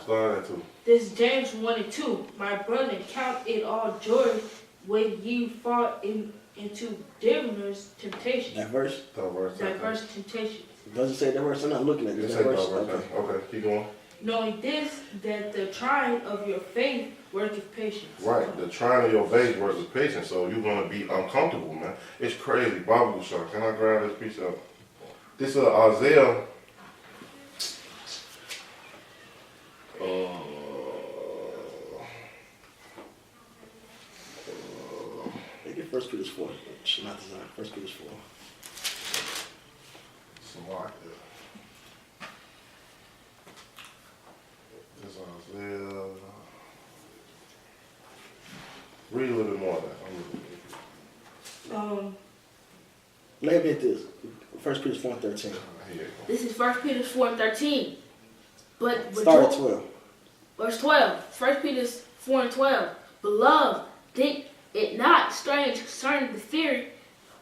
Start at 2. This is James 1 and 2. My brother, count it all joy when ye fall into diverse temptations. That verse. Diverse temptations. It doesn't say that verse. I'm not looking at You this say verse. diverse. Okay, keep going. Knowing this, that the trying of your faith worketh patience. Right, the trying of your faith works with patience, so you're gonna be uncomfortable, man. It's crazy. Bible shot. Can I grab this piece up? This is Isaiah. Make it 1 Peter 4. Not design. 1 Peter 4. Salakia. This is Isaiah. Read a little bit more of that. Let me hit this. 1 Peter 4:13. Here you go. This is 1 Peter 4:13. But Start at 12. verse 12. 1 Peter 4:12. Beloved, think it not strange concerning the fiery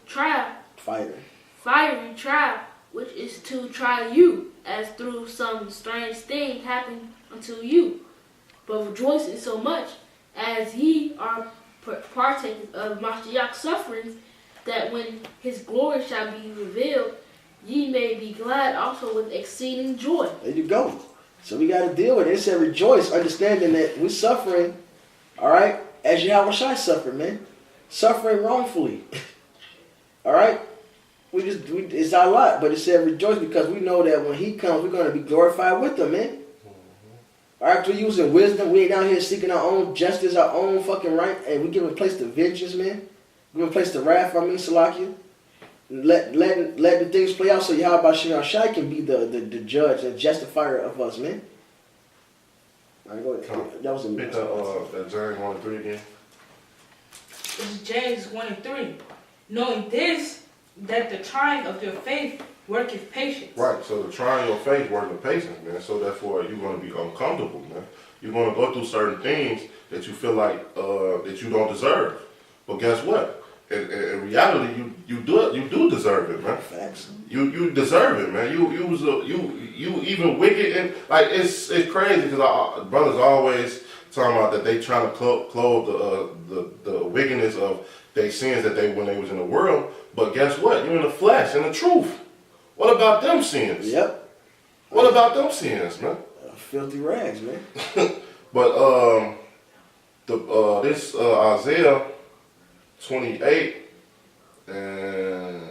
trial, fiery trial, which is to try you, as through some strange thing happened unto you. But rejoice in so much as ye are partakers of Mashiach's sufferings, that when his glory shall be revealed, ye may be glad also with exceeding joy. There you go. So we got to deal with it. It said rejoice, understanding that we're suffering, all right, as Yahweh Shai suffered, man. Suffering wrongfully. All right? It's our lot, but it said rejoice because we know that when he comes, we're going to be glorified with him, man. All right, we're using wisdom. We ain't out here seeking our own justice, our own fucking right, and we giving place to vengeance, man. Giving place to wrath, Salakia. Let the things play out so Yahweh Shai can be the judge and justifier of us, man. All right, go ahead. That was a Pick up that James 1:3 again. This is James 1:3. Knowing this, that the trying of your faith worketh patience. Right, so the trying your faith working patience, man. So therefore you're going to be uncomfortable, man. You're going to go through certain things that you feel like that you don't deserve. But guess what? In reality, you do deserve it, man. Facts. You deserve it, man. You even wicked and like it's crazy because brothers always talking about that they trying to clothe the wickedness of their sins that when they was in the world. But guess what? You're in the flesh, in the truth. What about them sins? Yep. What about them sins, man? Filthy rags, man. But this Isaiah 28 and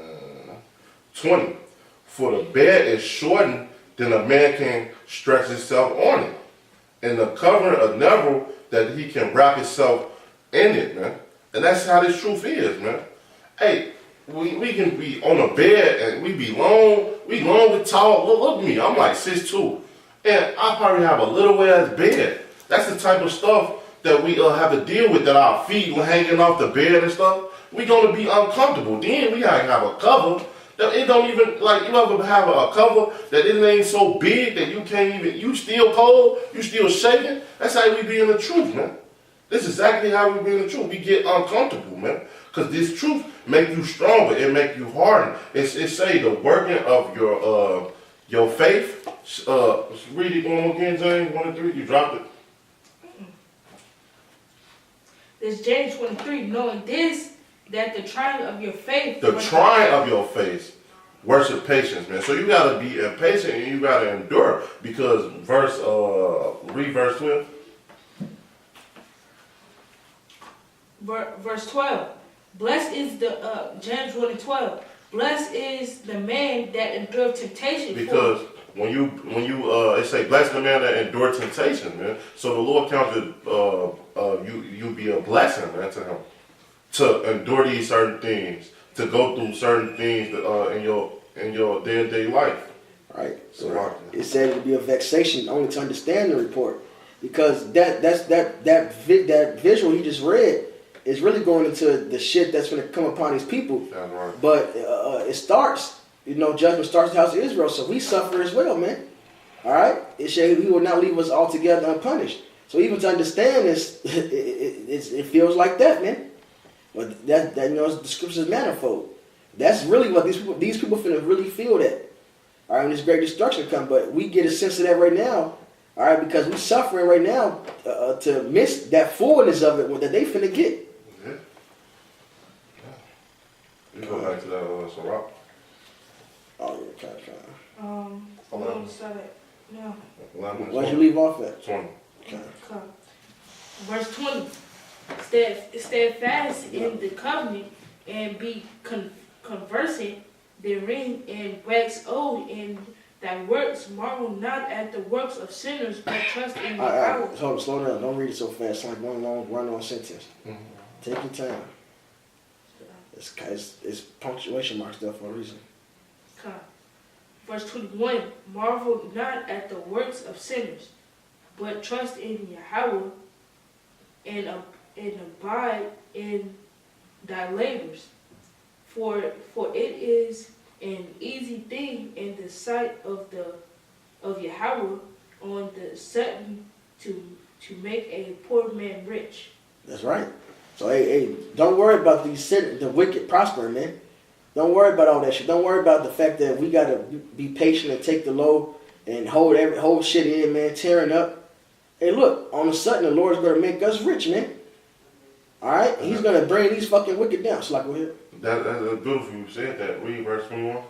20. For the bed is shortened, then a man can stretch himself on it. And the covering of never that he can wrap himself in it, man. And that's how this truth is, man. Hey, we can be on a bed and we long with tall. Look at me, I'm like 6'2". And I probably have a little ass bed. That's the type of stuff that we have to deal with, that our feet hanging off the bed and stuff. We're going to be uncomfortable. Then we gotta have a cover that it don't even, like, you ever have a cover that it ain't so big that you can't even, you still cold, you still shaking. That's how we be in the truth, man. This is exactly how we be in the truth. We get uncomfortable, man. Because this truth make you stronger. It make you harden. It say the working of your faith. Read it one more again, James 1:3. You dropped it. This James 1:3. Knowing this, that the trying of your faith. The trying of your faith. Worship patience, man. So you gotta be patient and you gotta endure. Because read verse 12. Verse 12. Blessed is the James 1:12. Blessed is the man that endured temptation. Because when you it say blessed the man that endured temptation, man. So the Lord counted you be a blessing, man, to him, to endure these certain things, to go through certain things in your day-to-day life. Right. So right. It said it would be a vexation only to understand the report, because that visual he just read is really going into the shit that's going to come upon these people. That's right. But it starts, judgment starts in the house of Israel, so we suffer as well, man. All right. It said he will not leave us altogether unpunished. So even to understand this, it feels like that, man. But that the scripture is manifold. That's really what these people finna really feel that. All right, when this great destruction comes, but we get a sense of that right now. All right, because we're suffering right now to miss that fullness of it that they finna get. Yeah. You go back to that Sirach. Oh yeah, okay. No. Why'd you leave off at? 20. Okay. Verse 20. Steadfast in the covenant and be conversant therein, and wax old in thy works. Marvel not at the works of sinners, but trust in the power. Hold on, slow down. Don't read it so fast. It's like one long run-on sentence. Mm-hmm. Take your time. It's punctuation marks there for a reason. Verse 21. Marvel not at the works of sinners, but trust in Yahweh, and abide in thy labors. For it is an easy thing in the sight of Yahweh on the sudden to make a poor man rich. That's right. So hey, don't worry about the wicked prospering, man. Don't worry about all that shit. Don't worry about the fact that we gotta be patient and take the load and hold shit in, man, tearing up. Hey, look, on the sudden the Lord's gonna make us rich, man. All right, He's gonna bring these fucking wicked down. So, like, go ahead. That's beautiful. You said that. Read verse 21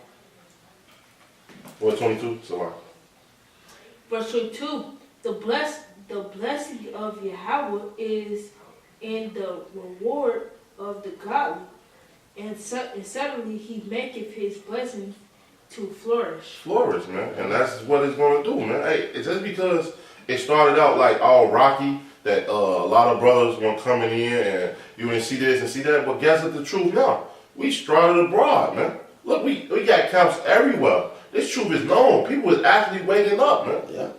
or 22. So like. Verse 22, the blessing of Yahweh is in the reward of the godly, and suddenly He maketh His blessing to flourish. Flourish, man, and that's what it's going to do, man. Hey, it's just because it started out like all rocky that a lot of brothers gonna coming in and you didn't see this and see that, but guess what the truth now? We started abroad, man. Look, we got camps everywhere. This truth is known. People is actually waking up, man. Yeah.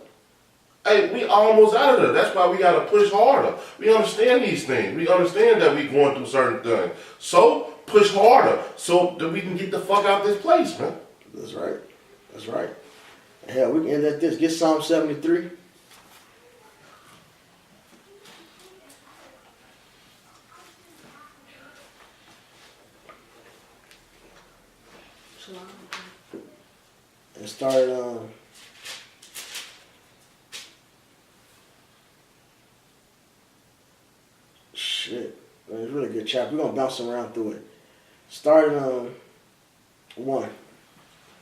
Hey, we almost out of there. That's why we got to push harder. We understand these things. We understand that we going through certain things. So, push harder so that we can get the fuck out this place, man. That's right. That's right. Hell, we can end at this. Get Psalm 73. And start shit. Man, it's a really good chapter. We're gonna bounce around through it. Start 1.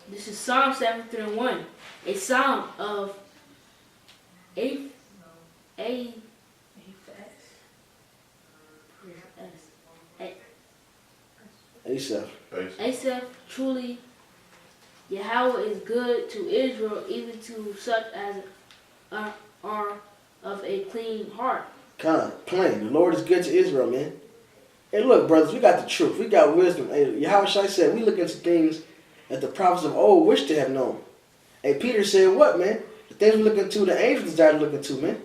This is Psalm 73:1, a psalm of Asaph. Truly, Yahweh is good to Israel, even to such as are of a clean heart. Plain. The Lord is good to Israel, man. Hey, look, brothers, we got the truth. We got wisdom. Hey, Yahweh Shai said we look into things that the prophets of old wish to have known. Hey, Peter said what, man? The things we look into, the angels desire to look into, man.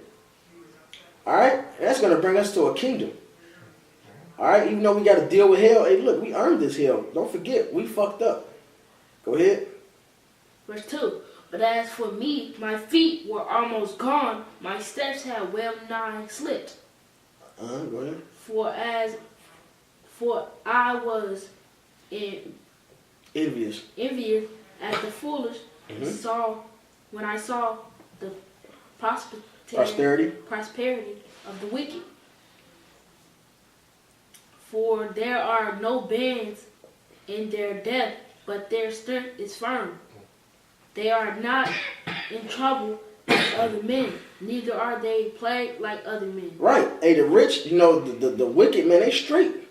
All right? And that's going to bring us to a kingdom. All right? Even though we got to deal with hell, hey, look, we earned this hell. Don't forget, we fucked up. Go ahead. Verse 2, but as for me, my feet were almost gone. My steps had well nigh slipped. Go ahead. For I was envious at the foolish, when I saw the prosperity of the wicked. For there are no bands in their death, but their strength is firm. They are not in trouble as other men, neither are they plagued like other men. Right. Hey, the rich, you know, the wicked, man, they straight.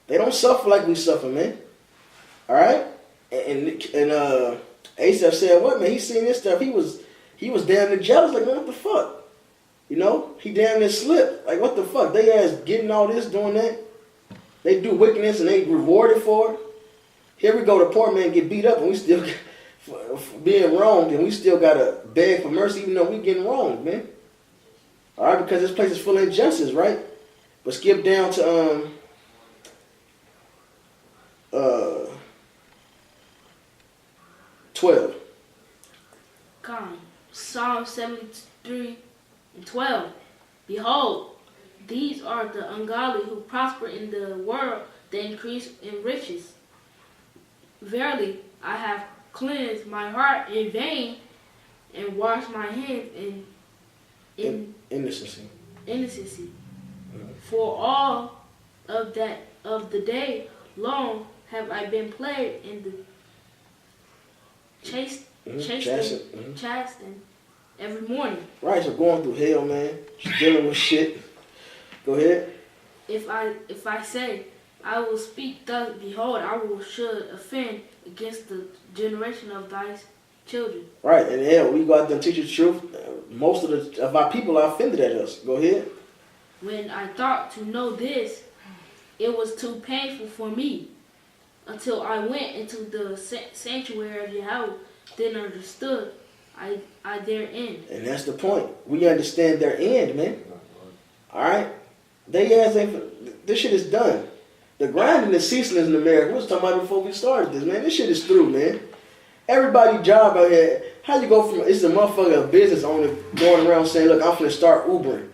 They don't suffer like we suffer, man. All right? And Asaph said, what, man? He seen this stuff. He was damn near jealous. Like, man, what the fuck? You know? He damn near slipped. Like, what the fuck? They ass getting all this, doing that. They do wickedness and they rewarded for it. Here we go, the poor man get beat up and we still being wronged and we still got to beg for mercy even though we getting wronged, man. All right? Because this place is full of injustice, right? But skip down to 12. Psalm 73:12. Behold, these are the ungodly who prosper in the world, they increase in riches. Verily, I have cleansed my heart in vain and washed my hands in innocency. For all of the day long have I been plagued in the chastened every morning. Right, so going through hell, man. Just dealing with shit. Go ahead. If I say I will speak thus, behold, I should offend against the generation of thy children. Right, and hell, we go out there and teach the truth. Most of our people are offended at us. Go ahead. When I thought to know this, it was too painful for me, until I went into the sanctuary of Yahweh, then understood I their end. And that's the point. We understand their end, man. All right? This shit is done. The grinding is ceaseless in America. We was talking about it before we started this, man. This shit is through, man. Everybody job out here. How you go from it's a motherfucker, a business owner going around saying, look, I'm finna start Ubering.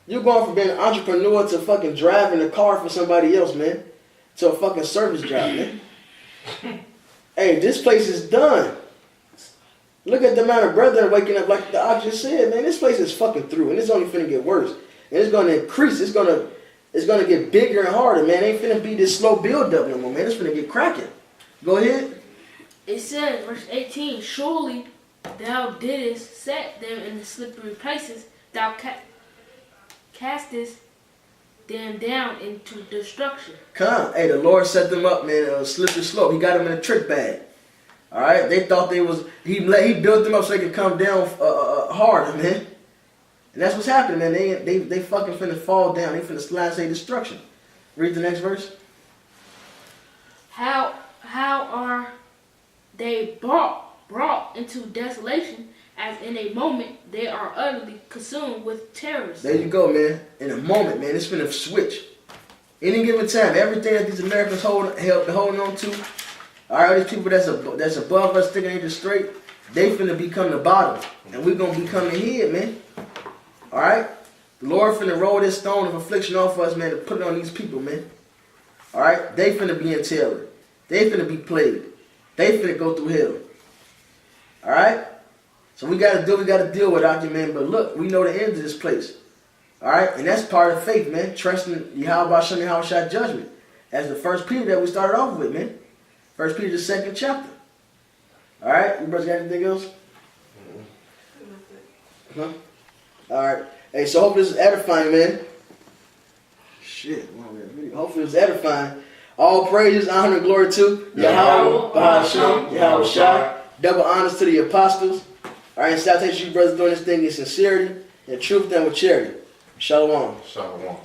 You going from being an entrepreneur to fucking driving a car for somebody else, man. To a fucking service job, man. Hey, this place is done. Look at the amount of brethren waking up, like the Ox just said, man. This place is fucking through, and it's only finna get worse. And it's gonna increase. It's gonna get bigger and harder, man. It ain't finna be this slow build up no more, man. It's finna get cracking. Go ahead. It says, verse 18, surely thou didst set them in the slippery places, thou castest them down into destruction. Come, hey, the Lord set them up, man. A slippery slope. He got them in a trick bag. All right, they thought they was he built them up so they could come down harder, man. And that's what's happening, man. They fucking finna fall down. They finna slide say destruction. Read the next verse. How are they brought into desolation, as in a moment they are utterly consumed with terrors. There you go, man. In a moment, man, it's finna switch. Any given time, everything that these Americans holding on to, all right, these people that's above us thinking they just straight, they finna become the bottom, and we gonna become the head, man. All right, the Lord finna roll this stone of affliction off us, man, to put it on these people, man. All right, they finna be in terror. They finna be plagued. They finna go through hell. All right, so we gotta deal with it, man. But look, we know the end of this place. All right, and that's part of faith, man. Trusting Yahweh Shem Yahushua judgment, as the first Peter that we started off with, man. First Peter, the 2nd chapter. All right, you brothers got anything else? Huh? All right. Hey, so hopefully this is edifying, man. Shit, hopefully it's edifying. All praises, honor, and glory to Yahweh, Bahasham, Yahweh Shai. Double honors to the apostles. All right, and salutations to you brothers doing this thing in sincerity and truth and with charity. Shalom. Shalom.